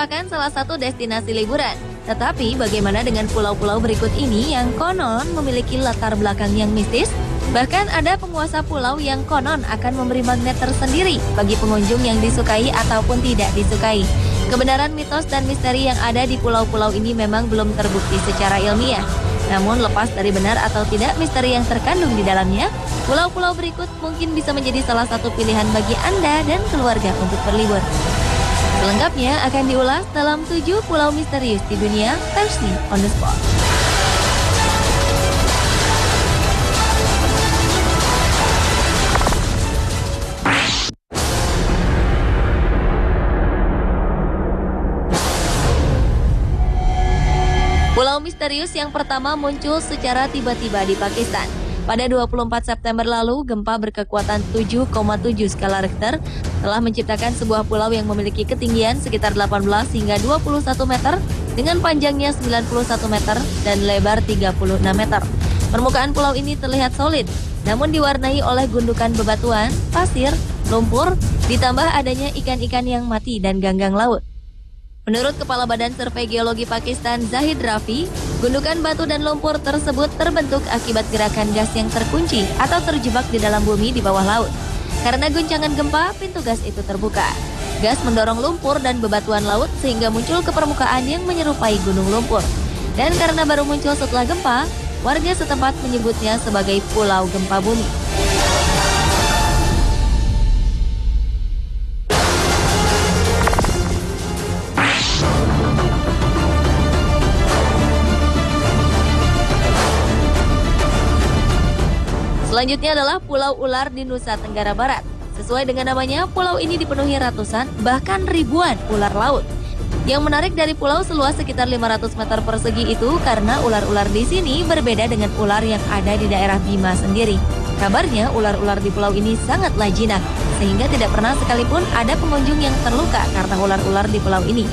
merupakan salah satu destinasi liburan. Tetapi bagaimana dengan pulau-pulau berikut ini yang konon memiliki latar belakang yang mistis? Bahkan ada penguasa pulau yang konon akan memberi magnet tersendiri bagi pengunjung yang disukai ataupun tidak disukai. Kebenaran mitos dan misteri yang ada di pulau-pulau ini memang belum terbukti secara ilmiah. Namun lepas dari benar atau tidak misteri yang terkandung di dalamnya, pulau-pulau berikut mungkin bisa menjadi salah satu pilihan bagi Anda dan keluarga untuk berlibur. Selengkapnya akan diulas dalam 7 pulau misterius di dunia versi On The Spot. Pulau misterius yang pertama muncul secara tiba-tiba di Pakistan. Pada 24 September lalu, gempa berkekuatan 7,7 skala Richter telah menciptakan sebuah pulau yang memiliki ketinggian sekitar 18 hingga 21 meter dengan panjangnya 91 meter dan lebar 36 meter. Permukaan pulau ini terlihat solid, namun diwarnai oleh gundukan bebatuan, pasir, lumpur, ditambah adanya ikan-ikan yang mati dan ganggang laut. Menurut Kepala Badan Survei Geologi Pakistan Zahid Rafi, gundukan batu dan lumpur tersebut terbentuk akibat gerakan gas yang terkunci atau terjebak di dalam bumi di bawah laut. Karena guncangan gempa, pintu gas itu terbuka. Gas mendorong lumpur dan bebatuan laut sehingga muncul ke permukaan yang menyerupai gunung lumpur. Dan karena baru muncul setelah gempa, warga setempat menyebutnya sebagai Pulau Gempa Bumi. Selanjutnya adalah Pulau Ular di Nusa Tenggara Barat. Sesuai dengan namanya, pulau ini dipenuhi ratusan, bahkan ribuan ular laut. Yang menarik dari pulau seluas sekitar 500 meter persegi itu karena ular-ular di sini berbeda dengan ular yang ada di daerah Bima sendiri. Kabarnya ular-ular di pulau ini sangatlah jinak, sehingga tidak pernah sekalipun ada pengunjung yang terluka karena ular-ular di pulau ini.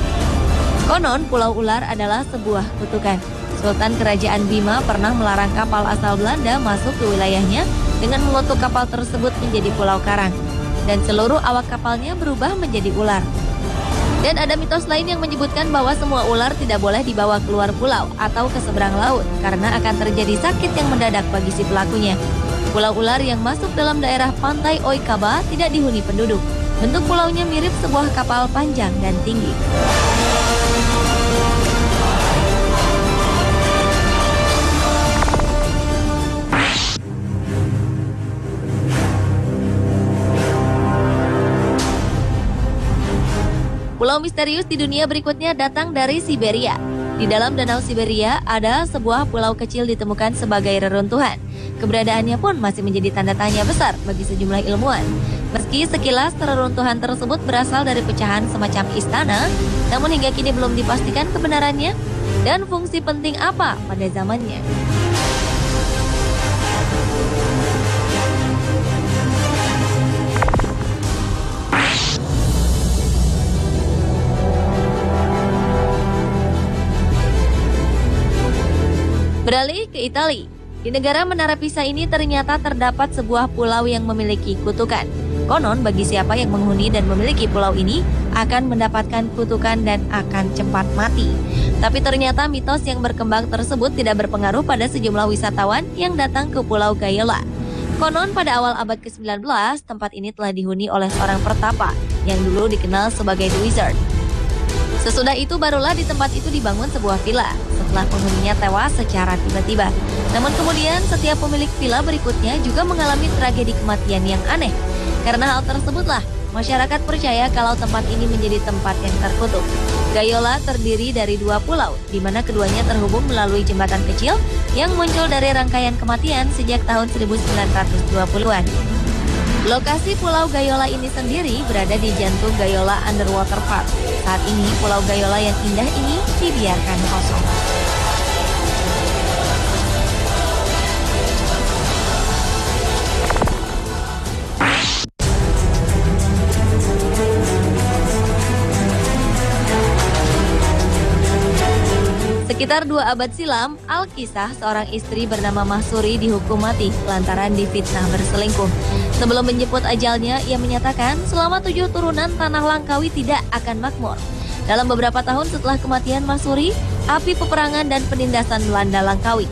Konon, Pulau Ular adalah sebuah kutukan. Sultan Kerajaan Bima pernah melarang kapal asal Belanda masuk ke wilayahnya dengan mengutuk kapal tersebut menjadi pulau karang. Dan seluruh awak kapalnya berubah menjadi ular. Dan ada mitos lain yang menyebutkan bahwa semua ular tidak boleh dibawa keluar pulau atau ke seberang laut karena akan terjadi sakit yang mendadak bagi si pelakunya. Pulau Ular yang masuk dalam daerah pantai Oikaba tidak dihuni penduduk. Bentuk pulaunya mirip sebuah kapal panjang dan tinggi. Pulau misterius di dunia berikutnya datang dari Siberia. Di dalam Danau Siberia ada sebuah pulau kecil ditemukan sebagai reruntuhan. Keberadaannya pun masih menjadi tanda tanya besar bagi sejumlah ilmuwan. Meski sekilas reruntuhan tersebut berasal dari pecahan semacam istana, namun hingga kini belum dipastikan kebenarannya dan fungsi penting apa pada zamannya. Beralih ke Italia. Di negara Menara Pisa ini ternyata terdapat sebuah pulau yang memiliki kutukan. Konon bagi siapa yang menghuni dan memiliki pulau ini akan mendapatkan kutukan dan akan cepat mati. Tapi ternyata mitos yang berkembang tersebut tidak berpengaruh pada sejumlah wisatawan yang datang ke Pulau Gayola. Konon pada awal abad ke-19, tempat ini telah dihuni oleh seorang pertapa yang dulu dikenal sebagai The Wizard. Sesudah itu barulah di tempat itu dibangun sebuah villa setelah penghuninya tewas secara tiba-tiba. Namun kemudian setiap pemilik villa berikutnya juga mengalami tragedi kematian yang aneh. Karena hal tersebutlah masyarakat percaya kalau tempat ini menjadi tempat yang terkutuk. Gayola terdiri dari 2 pulau, di mana keduanya terhubung melalui jembatan kecil yang muncul dari rangkaian kematian sejak tahun 1920-an. Lokasi Pulau Gayola ini sendiri berada di jantung Gayola Underwater Park. Saat ini Pulau Gayola yang indah ini dibiarkan kosong. Sekitar 2 abad silam, Al-Kisah, seorang istri bernama Mahsuri dihukum mati lantaran difitnah berselingkuh. Sebelum menjemput ajalnya, ia menyatakan selama 7 turunan tanah Langkawi tidak akan makmur. Dalam beberapa tahun setelah kematian Masuri, api peperangan dan penindasan melanda Langkawi.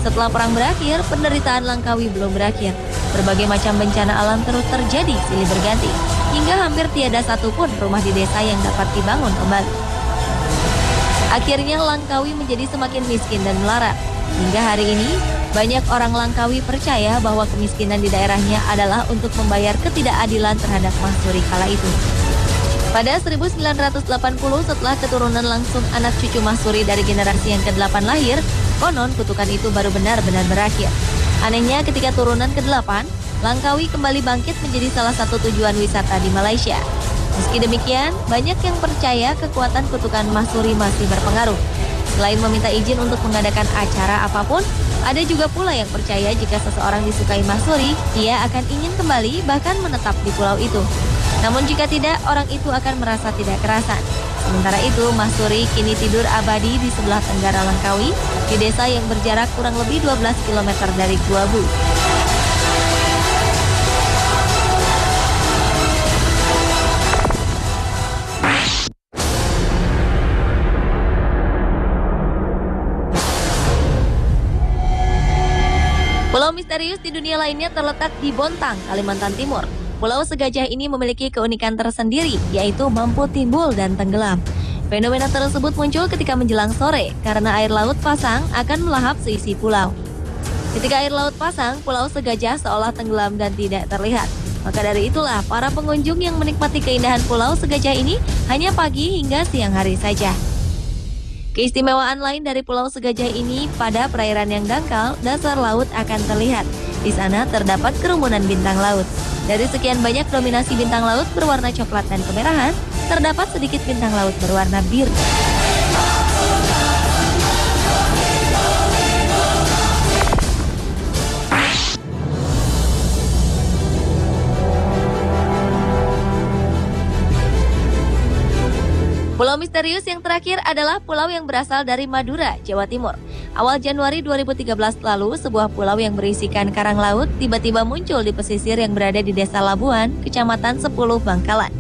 Setelah perang berakhir, penderitaan Langkawi belum berakhir. Berbagai macam bencana alam terus terjadi silih berganti, hingga hampir tiada satupun rumah di desa yang dapat dibangun kembali. Akhirnya Langkawi menjadi semakin miskin dan melarat. Hingga hari ini, banyak orang Langkawi percaya bahwa kemiskinan di daerahnya adalah untuk membayar ketidakadilan terhadap Masuri kala itu. Pada 1980 setelah keturunan langsung anak cucu Masuri dari generasi yang ke-8 lahir, konon kutukan itu baru benar-benar berakhir. Anehnya ketika turunan ke-8, Langkawi kembali bangkit menjadi salah satu tujuan wisata di Malaysia. Meski demikian, banyak yang percaya kekuatan kutukan Masuri masih berpengaruh. Selain meminta izin untuk mengadakan acara apapun, ada juga pula yang percaya jika seseorang disukai Masuri, ia akan ingin kembali bahkan menetap di pulau itu. Namun jika tidak, orang itu akan merasa tidak kerasan. Sementara itu, Masuri kini tidur abadi di sebelah tenggara Langkawi, di desa yang berjarak kurang lebih 12 km dari Gua Bu. Pulau misterius di dunia lainnya terletak di Bontang, Kalimantan Timur. Pulau segajah ini memiliki keunikan tersendiri, yaitu mampu timbul dan tenggelam. Fenomena tersebut muncul ketika menjelang sore, karena air laut pasang akan melahap seisi pulau. Ketika air laut pasang, pulau segajah seolah tenggelam dan tidak terlihat. Maka dari itulah, para pengunjung yang menikmati keindahan pulau segajah ini hanya pagi hingga siang hari saja. Keistimewaan lain dari Pulau Segajah ini, pada perairan yang dangkal, dasar laut akan terlihat. Di sana terdapat kerumunan bintang laut. Dari sekian banyak dominasi bintang laut berwarna coklat dan kemerahan, terdapat sedikit bintang laut berwarna biru. Pulau misterius yang terakhir adalah pulau yang berasal dari Madura, Jawa Timur. Awal Januari 2013 lalu, sebuah pulau yang berisikan karang laut tiba-tiba muncul di pesisir yang berada di Desa Labuan, Kecamatan 10 Bangkalan.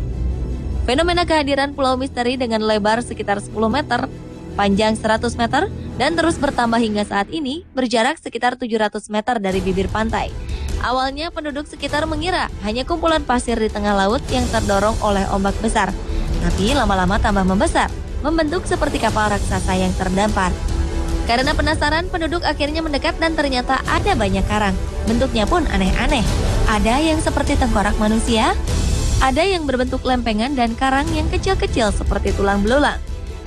Fenomena kehadiran pulau misteri dengan lebar sekitar 10 meter, panjang 100 meter, dan terus bertambah hingga saat ini berjarak sekitar 700 meter dari bibir pantai. Awalnya penduduk sekitar mengira hanya kumpulan pasir di tengah laut yang terdorong oleh ombak besar. Tapi lama-lama tambah membesar, membentuk seperti kapal raksasa yang terdampar. Karena penasaran, penduduk akhirnya mendekat dan ternyata ada banyak karang. Bentuknya pun aneh-aneh. Ada yang seperti tengkorak manusia, ada yang berbentuk lempengan dan karang yang kecil-kecil seperti tulang belulang.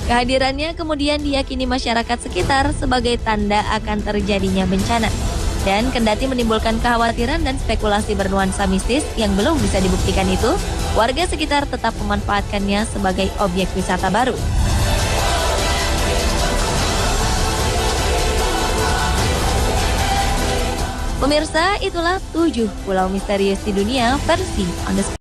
Kehadirannya kemudian diyakini masyarakat sekitar sebagai tanda akan terjadinya bencana. Dan kendati menimbulkan kekhawatiran dan spekulasi bernuansa mistis yang belum bisa dibuktikan itu, warga sekitar tetap memanfaatkannya sebagai objek wisata baru. Pemirsa, itulah 7 pulau misterius di dunia versi On The Spot.